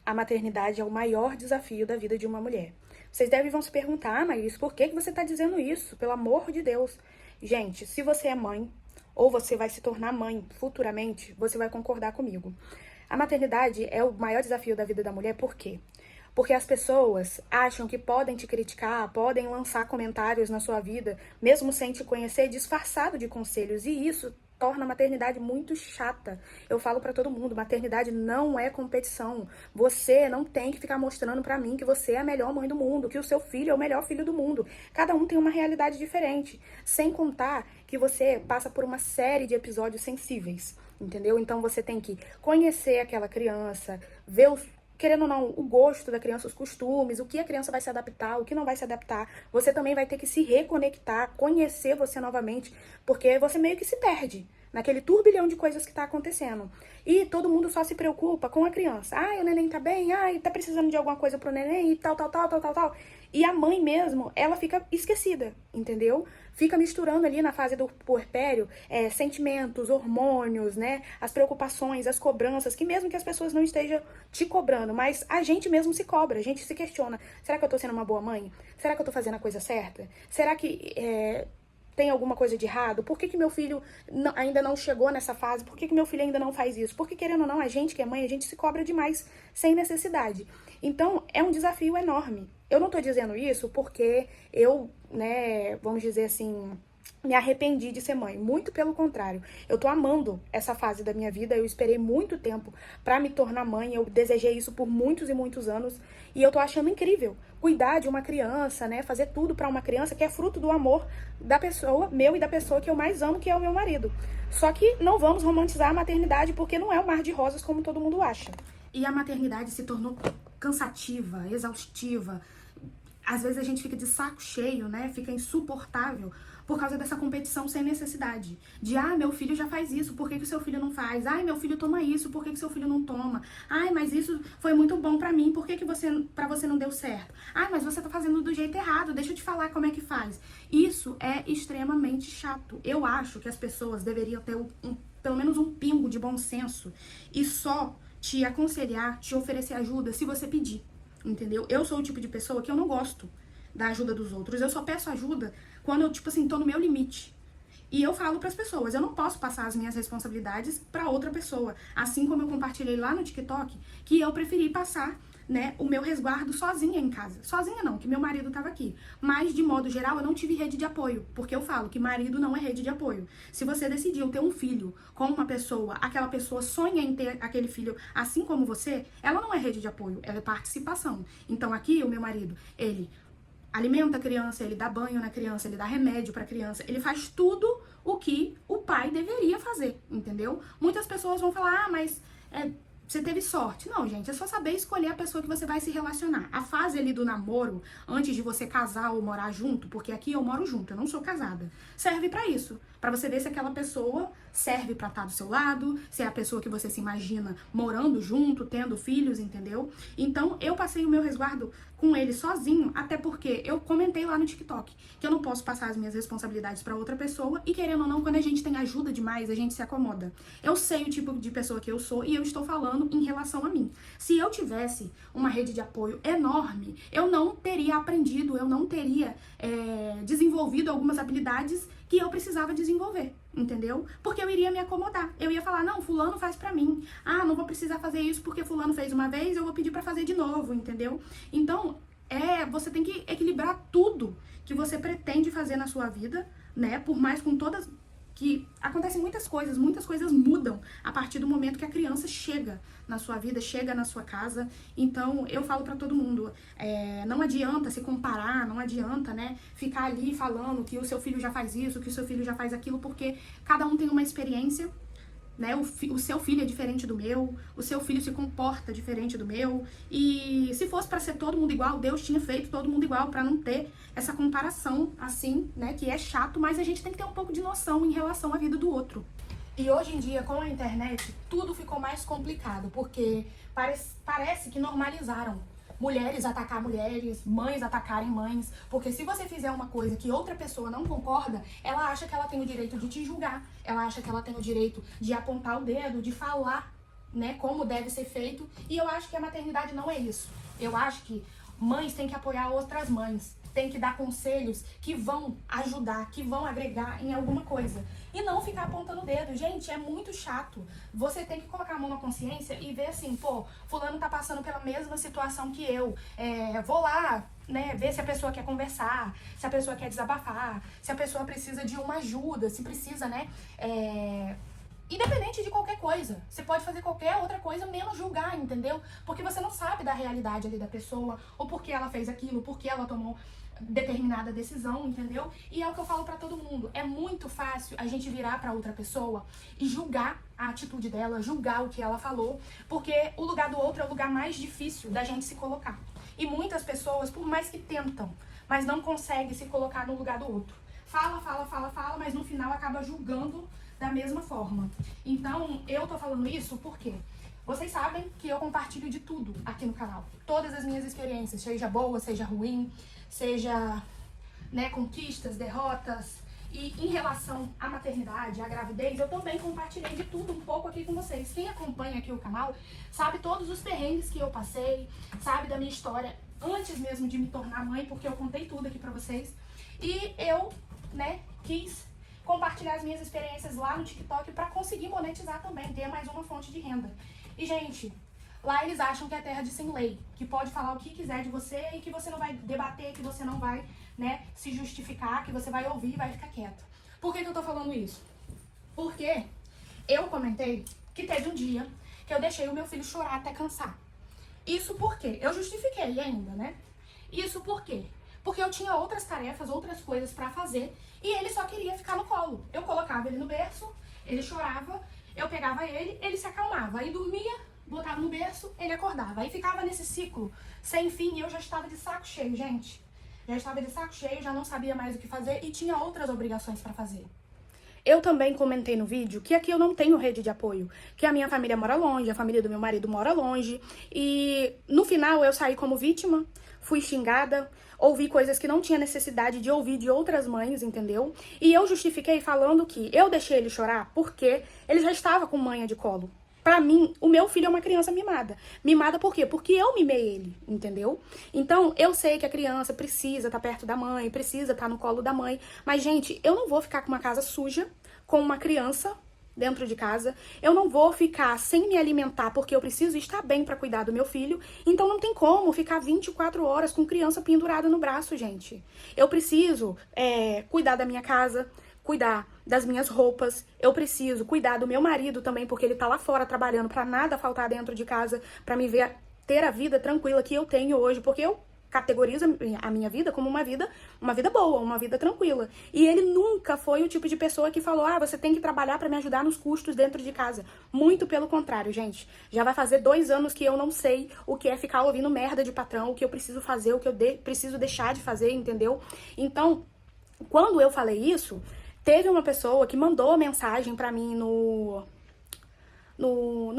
a maternidade é o maior desafio da vida de uma mulher. Vocês vão se perguntar, mas por que você está dizendo isso? Pelo amor de Deus. Gente, se você é mãe, ou você vai se tornar mãe futuramente, você vai concordar comigo. A maternidade é o maior desafio da vida da mulher, por quê? Porque as pessoas acham que podem te criticar, podem lançar comentários na sua vida, mesmo sem te conhecer, disfarçado de conselhos. E isso torna a maternidade muito chata. Eu falo pra todo mundo, maternidade não é competição. Você não tem que ficar mostrando pra mim que você é a melhor mãe do mundo, que o seu filho é o melhor filho do mundo. Cada um tem uma realidade diferente. Sem contar que você passa por uma série de episódios sensíveis, entendeu? Então você tem que conhecer aquela criança, ver querendo ou não, o gosto da criança, os costumes, o que a criança vai se adaptar, o que não vai se adaptar. Você também vai ter que se reconectar, conhecer você novamente, porque você meio que se perde naquele turbilhão de coisas que tá acontecendo. E todo mundo só se preocupa com a criança. Ai, o neném tá bem, ai, tá precisando de alguma coisa pro neném e tal. E a mãe mesmo, ela fica esquecida, entendeu? Fica misturando ali na fase do puerpério sentimentos, hormônios, né? As preocupações, as cobranças, que mesmo que as pessoas não estejam te cobrando, mas a gente mesmo se cobra, a gente se questiona. Será que eu tô sendo uma boa mãe? Será que eu tô fazendo a coisa certa? Será que tem alguma coisa de errado? Por que meu filho ainda não chegou nessa fase? Por que meu filho ainda não faz isso? Porque, querendo ou não, a gente que é mãe, a gente se cobra demais, sem necessidade. Então, é um desafio enorme. Eu não tô dizendo isso porque eu, né, vamos dizer assim, me arrependi de ser mãe. Muito pelo contrário. Eu tô amando essa fase da minha vida. Eu esperei muito tempo pra me tornar mãe. Eu desejei isso por muitos e muitos anos. E eu tô achando incrível cuidar de uma criança, né? Fazer tudo pra uma criança que é fruto do amor da pessoa, meu e da pessoa que eu mais amo, que é o meu marido. Só que não vamos romantizar a maternidade porque não é um mar de rosas como todo mundo acha. E a maternidade se tornou cansativa, exaustiva. Às vezes a gente fica de saco cheio, né? Fica insuportável por causa dessa competição sem necessidade. De, meu filho já faz isso, por que o seu filho não faz? Ai, meu filho toma isso, por que o seu filho não toma? Ai, mas isso foi muito bom pra mim, por que pra você não deu certo? Ai, mas você tá fazendo do jeito errado, deixa eu te falar como é que faz. Isso é extremamente chato. Eu acho que as pessoas deveriam ter pelo menos um pingo de bom senso e só te aconselhar, te oferecer ajuda se você pedir. Entendeu? Eu sou o tipo de pessoa que eu não gosto da ajuda dos outros. Eu só peço ajuda quando eu, tipo assim, tô no meu limite. E eu falo pras pessoas, eu não posso passar as minhas responsabilidades pra outra pessoa. Assim como eu compartilhei lá no TikTok, que eu preferi passar, né, o meu resguardo sozinha em casa. Sozinha não, que meu marido tava aqui. Mas, de modo geral, eu não tive rede de apoio. Porque eu falo que marido não é rede de apoio. Se você decidiu ter um filho com uma pessoa, aquela pessoa sonha em ter aquele filho assim como você, ela não é rede de apoio, ela é participação. Então, aqui, o meu marido, ele alimenta a criança, ele dá banho na criança, ele dá remédio pra criança, ele faz tudo o que o pai deveria fazer, entendeu? Muitas pessoas vão falar, mas você teve sorte. Não, gente, é só saber escolher a pessoa que você vai se relacionar. A fase ali do namoro, antes de você casar ou morar junto, porque aqui eu moro junto, eu não sou casada, serve pra isso. Pra você ver se aquela pessoa serve pra estar do seu lado, se é a pessoa que você se imagina morando junto, tendo filhos, entendeu? Então, eu passei o meu resguardo com ele sozinho, até porque eu comentei lá no TikTok que eu não posso passar as minhas responsabilidades pra outra pessoa e, querendo ou não, quando a gente tem ajuda demais, a gente se acomoda. Eu sei o tipo de pessoa que eu sou e eu estou falando em relação a mim. Se eu tivesse uma rede de apoio enorme, eu não teria aprendido, eu não teria desenvolvido algumas habilidades que eu precisava desenvolver, entendeu? Porque eu iria me acomodar. Eu ia falar, não, fulano faz pra mim. Não vou precisar fazer isso porque fulano fez uma vez, eu vou pedir pra fazer de novo, entendeu? Então, você tem que equilibrar tudo que você pretende fazer na sua vida, né? Por mais com todas que acontecem muitas coisas mudam a partir do momento que a criança chega na sua vida, chega na sua casa. Então, eu falo pra todo mundo, não adianta se comparar, não adianta, né, ficar ali falando que o seu filho já faz isso, que o seu filho já faz aquilo, porque cada um tem uma experiência, né? O seu filho é diferente do meu, o seu filho se comporta diferente do meu, e se fosse pra ser todo mundo igual, Deus tinha feito todo mundo igual, pra não ter essa comparação assim, né, que é chato, mas a gente tem que ter um pouco de noção em relação à vida do outro. E hoje em dia, com a internet, tudo ficou mais complicado, porque parece que normalizaram mulheres atacar mulheres, mães atacarem mães, porque se você fizer uma coisa que outra pessoa não concorda, ela acha que ela tem o direito de te julgar, ela acha que ela tem o direito de apontar o dedo, de falar, né, como deve ser feito. E eu acho que a maternidade não é isso. Eu acho que mães têm que apoiar outras mães, tem que dar conselhos que vão ajudar, que vão agregar em alguma coisa. E não ficar apontando o dedo. Gente, é muito chato. Você tem que colocar a mão na consciência e ver assim, pô, fulano tá passando pela mesma situação que eu. Vou lá, né, ver se a pessoa quer conversar, se a pessoa quer desabafar, se a pessoa precisa de uma ajuda, se precisa, né, independente de qualquer coisa. Você pode fazer qualquer outra coisa, menos julgar, entendeu? Porque você não sabe da realidade ali da pessoa, ou por que ela fez aquilo, por que ela tomou determinada decisão, entendeu? E é o que eu falo pra todo mundo. É muito fácil a gente virar pra outra pessoa e julgar a atitude dela, julgar o que ela falou, porque o lugar do outro é o lugar mais difícil da gente se colocar. E muitas pessoas, por mais que tentam, mas não conseguem se colocar no lugar do outro. Fala, mas no final acaba julgando da mesma forma. Então, eu tô falando isso porque vocês sabem que eu compartilho de tudo aqui no canal. Todas as minhas experiências, seja boa, seja ruim, seja, né, conquistas, derrotas. E em relação à maternidade, à gravidez, eu também compartilhei de tudo um pouco aqui com vocês. Quem acompanha aqui o canal sabe todos os perrengues que eu passei, sabe da minha história antes mesmo de me tornar mãe, porque eu contei tudo aqui pra vocês. E eu, né, quis compartilhar as minhas experiências lá no TikTok pra conseguir monetizar também, ter mais uma fonte de renda. E, gente, lá eles acham que é terra de sem lei, que pode falar o que quiser de você e que você não vai debater, que você não vai, né, se justificar, que você vai ouvir e vai ficar quieto. Por que eu tô falando isso? Porque eu comentei que teve um dia que eu deixei o meu filho chorar até cansar. Isso porque eu justifiquei ainda, né? Isso por quê? Porque eu tinha outras tarefas, outras coisas pra fazer e ele só queria ficar no colo. Eu colocava ele no berço, ele chorava, eu pegava ele, ele se acalmava, aí dormia, botava no berço, ele acordava. Aí ficava nesse ciclo sem fim e eu já estava de saco cheio, gente. Já estava de saco cheio, já não sabia mais o que fazer e tinha outras obrigações pra fazer. Eu também comentei no vídeo que aqui eu não tenho rede de apoio, que a minha família mora longe, a família do meu marido mora longe, e no final eu saí como vítima, fui xingada, ouvi coisas que não tinha necessidade de ouvir de outras mães, entendeu? E eu justifiquei falando que eu deixei ele chorar porque ele já estava com manha de colo. Pra mim, o meu filho é uma criança mimada. Mimada por quê? Porque eu mimei ele, entendeu? Então, eu sei que a criança precisa estar perto da mãe, precisa estar no colo da mãe. Mas, gente, eu não vou ficar com uma casa suja, com uma criança dentro de casa. Eu não vou ficar sem me alimentar porque eu preciso estar bem pra cuidar do meu filho. Então, não tem como ficar 24 horas com criança pendurada no braço, gente. Eu preciso cuidar da minha casa, cuidar das minhas roupas, eu preciso cuidar do meu marido também, porque ele tá lá fora trabalhando pra nada faltar dentro de casa, pra me ver ter a vida tranquila que eu tenho hoje, porque eu categorizo a minha vida como uma vida boa, uma vida tranquila. E ele nunca foi o tipo de pessoa que falou, você tem que trabalhar pra me ajudar nos custos dentro de casa. Muito pelo contrário, gente. Já vai fazer 2 anos que eu não sei o que é ficar ouvindo merda de patrão, o que eu preciso fazer, o que eu preciso deixar de fazer, entendeu? Então, quando eu falei isso, teve uma pessoa que mandou mensagem pra mim no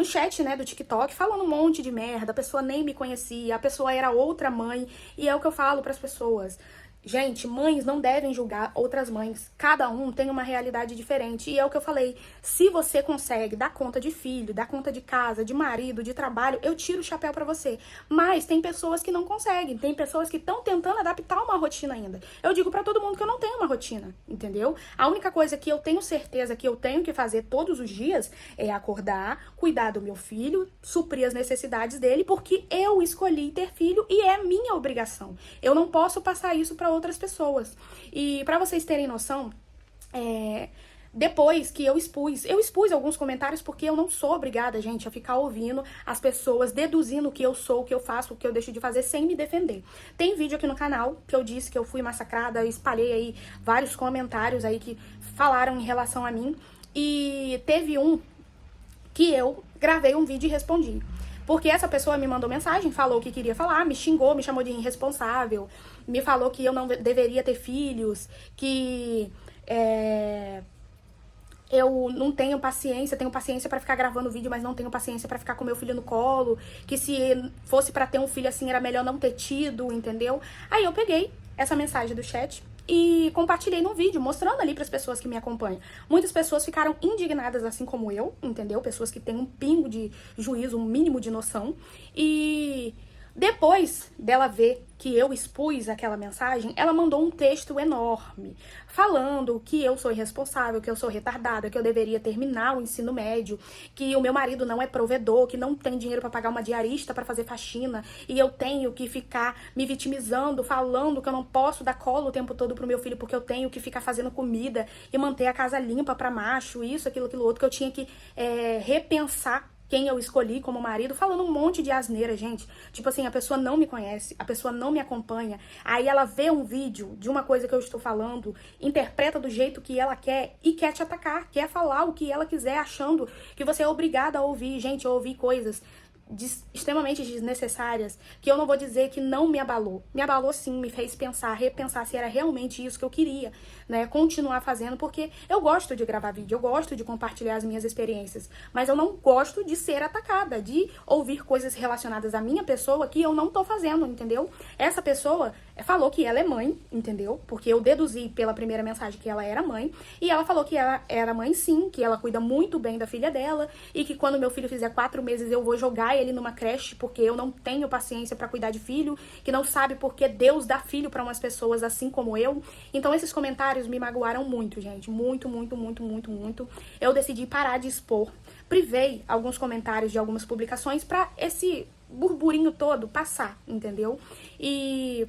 chat, né, do TikTok, falando um monte de merda, a pessoa nem me conhecia, a pessoa era outra mãe, e é o que eu falo pras pessoas. Gente, mães não devem julgar outras mães. Cada um tem uma realidade diferente. E é o que eu falei. Se você consegue dar conta de filho, dar conta de casa, de marido, de trabalho, eu tiro o chapéu pra você. Mas tem pessoas que não conseguem. Tem pessoas que estão tentando adaptar uma rotina ainda. Eu digo pra todo mundo que eu não tenho uma rotina, entendeu? A única coisa que eu tenho certeza que eu tenho que fazer todos os dias é acordar, cuidar do meu filho, suprir as necessidades dele, porque eu escolhi ter filho e é minha obrigação. Eu não posso passar isso pra outras pessoas. E pra vocês terem noção, depois que eu expus alguns comentários porque eu não sou obrigada, gente, a ficar ouvindo as pessoas deduzindo o que eu sou, o que eu faço, o que eu deixo de fazer sem me defender. Tem vídeo aqui no canal que eu disse que eu fui massacrada, espalhei aí vários comentários aí que falaram em relação a mim, e teve um que eu gravei um vídeo e respondi. Porque essa pessoa me mandou mensagem, falou o que queria falar, me xingou, me chamou de irresponsável, me falou que eu não deveria ter filhos, que eu não tenho paciência, tenho paciência pra ficar gravando vídeo, mas não tenho paciência pra ficar com meu filho no colo, que se fosse pra ter um filho assim era melhor não ter tido, entendeu? Aí eu peguei essa mensagem do chat e compartilhei num vídeo, mostrando ali pras pessoas que me acompanham. Muitas pessoas ficaram indignadas, assim como eu, entendeu? Pessoas que têm um pingo de juízo, um mínimo de noção. E depois dela ver que eu expus aquela mensagem, ela mandou um texto enorme, falando que eu sou irresponsável, que eu sou retardada, que eu deveria terminar o ensino médio, que o meu marido não é provedor, que não tem dinheiro para pagar uma diarista para fazer faxina, e eu tenho que ficar me vitimizando, falando que eu não posso dar colo o tempo todo pro meu filho, porque eu tenho que ficar fazendo comida e manter a casa limpa para macho, isso, aquilo outro, que eu tinha que repensar quem eu escolhi como marido, falando um monte de asneira, gente. Tipo assim, a pessoa não me conhece, a pessoa não me acompanha. Aí ela vê um vídeo de uma coisa que eu estou falando, interpreta do jeito que ela quer e quer te atacar, quer falar o que ela quiser, achando que você é obrigada a ouvir. Gente, eu ouvi coisas extremamente desnecessárias, que eu não vou dizer que não me abalou. Me abalou sim, me fez pensar, repensar se era realmente isso que eu queria, né, continuar fazendo, porque eu gosto de gravar vídeo, eu gosto de compartilhar as minhas experiências, mas eu não gosto de ser atacada, de ouvir coisas relacionadas à minha pessoa que eu não tô fazendo, entendeu? Essa pessoa falou que ela é mãe, entendeu? Porque eu deduzi pela primeira mensagem que ela era mãe, e ela falou que ela era mãe sim, que ela cuida muito bem da filha dela, e que quando meu filho fizer 4 meses eu vou jogar ele numa creche, porque eu não tenho paciência pra cuidar de filho, que não sabe porque Deus dá filho pra umas pessoas assim como eu. Então esses comentários me magoaram muito, gente, muito. Eu decidi parar de expor, privei alguns comentários de algumas publicações pra esse burburinho todo passar, entendeu? E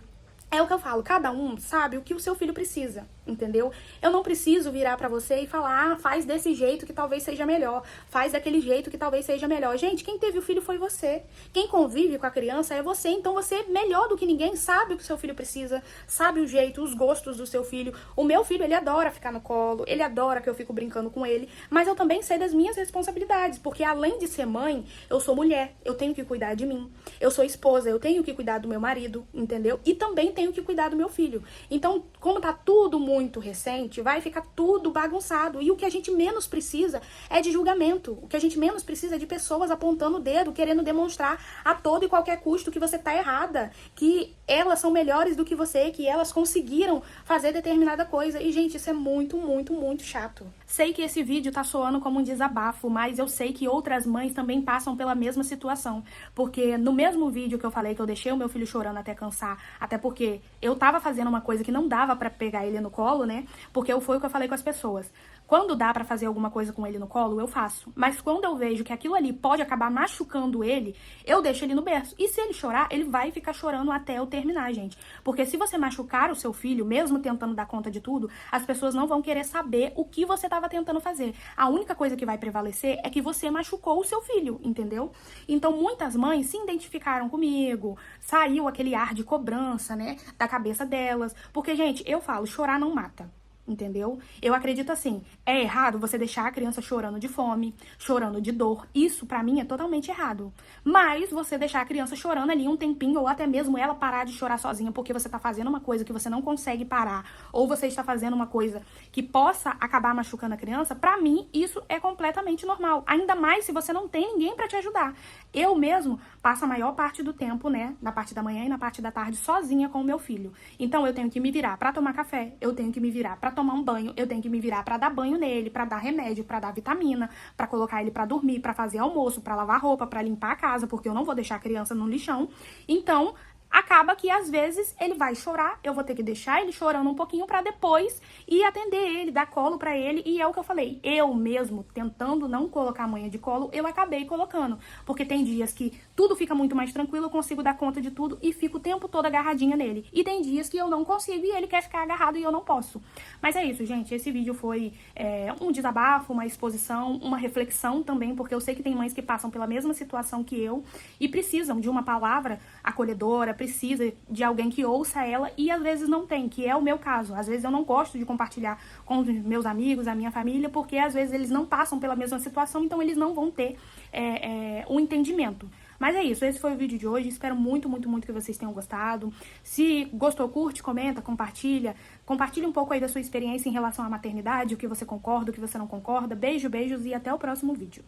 é o que eu falo, cada um sabe o que o seu filho precisa, entendeu? Eu não preciso virar pra você e falar, faz desse jeito que talvez seja melhor, faz daquele jeito que talvez seja melhor. Gente, quem teve o filho foi você. Quem convive com a criança é você, então você, melhor do que ninguém, sabe o que o seu filho precisa, sabe o jeito, os gostos do seu filho. O meu filho, ele adora ficar no colo, ele adora que eu fico brincando com ele, mas eu também sei das minhas responsabilidades, porque além de ser mãe, eu sou mulher, eu tenho que cuidar de mim. Eu sou esposa, eu tenho que cuidar do meu marido, entendeu? E também tenho que cuidar do meu filho. Então, como tá tudo muito recente, vai ficar tudo bagunçado. E o que a gente menos precisa é de julgamento. O que a gente menos precisa é de pessoas apontando o dedo, querendo demonstrar a todo e qualquer custo que você tá errada, que elas são melhores do que você, que elas conseguiram fazer determinada coisa. E, gente, isso é muito chato. Sei que esse vídeo tá soando como um desabafo, mas eu sei que outras mães também passam pela mesma situação. Porque no mesmo vídeo que eu falei que eu deixei o meu filho chorando até cansar, até porque eu tava fazendo uma coisa que não dava pra pegar ele no colo, né? Porque foi o que eu falei com as pessoas. Quando dá pra fazer alguma coisa com ele no colo, eu faço. Mas quando eu vejo que aquilo ali pode acabar machucando ele, eu deixo ele no berço. E se ele chorar, ele vai ficar chorando até eu terminar, gente. Porque se você machucar o seu filho, mesmo tentando dar conta de tudo, as pessoas não vão querer saber o que você tava tentando fazer. A única coisa que vai prevalecer é que você machucou o seu filho, entendeu? Então, muitas mães se identificaram comigo, saiu aquele ar de cobrança, né, da cabeça delas. Porque, gente, eu falo, chorar não mata. Entendeu? Eu acredito assim, é errado você deixar a criança chorando de fome, chorando de dor. Isso, pra mim, é totalmente errado. Mas você deixar a criança chorando ali um tempinho, ou até mesmo ela parar de chorar sozinha porque você tá fazendo uma coisa que você não consegue parar, ou você está fazendo uma coisa que possa acabar machucando a criança, pra mim, isso é completamente normal. Ainda mais se você não tem ninguém pra te ajudar. Eu mesmo passo a maior parte do tempo, né, na parte da manhã e na parte da tarde, sozinha com o meu filho. Então, eu tenho que me virar pra tomar café, eu tenho que me virar pra tomar um banho, eu tenho que me virar pra dar banho nele, pra dar remédio, pra dar vitamina, pra colocar ele pra dormir, pra fazer almoço, pra lavar roupa, pra limpar a casa, porque eu não vou deixar a criança no lixão. Então, acaba que às vezes ele vai chorar, eu vou ter que deixar ele chorando um pouquinho pra depois ir atender ele, dar colo pra ele, e é o que eu falei, eu mesmo tentando não colocar a manha de colo, eu acabei colocando, porque tem dias que tudo fica muito mais tranquilo, eu consigo dar conta de tudo e fico o tempo todo agarradinha nele, e tem dias que eu não consigo e ele quer ficar agarrado e eu não posso. Mas é isso, gente, esse vídeo foi um desabafo, uma exposição, uma reflexão também, porque eu sei que tem mães que passam pela mesma situação que eu e precisam de uma palavra acolhedora, precisa de alguém que ouça ela e às vezes não tem, que é o meu caso. Às vezes eu não gosto de compartilhar com os meus amigos, a minha família, porque às vezes eles não passam pela mesma situação, então eles não vão ter um entendimento. Mas é isso, esse foi o vídeo de hoje, espero muito que vocês tenham gostado. Se gostou, curte, comenta, compartilha um pouco aí da sua experiência em relação à maternidade, o que você concorda, o que você não concorda. Beijos e até o próximo vídeo.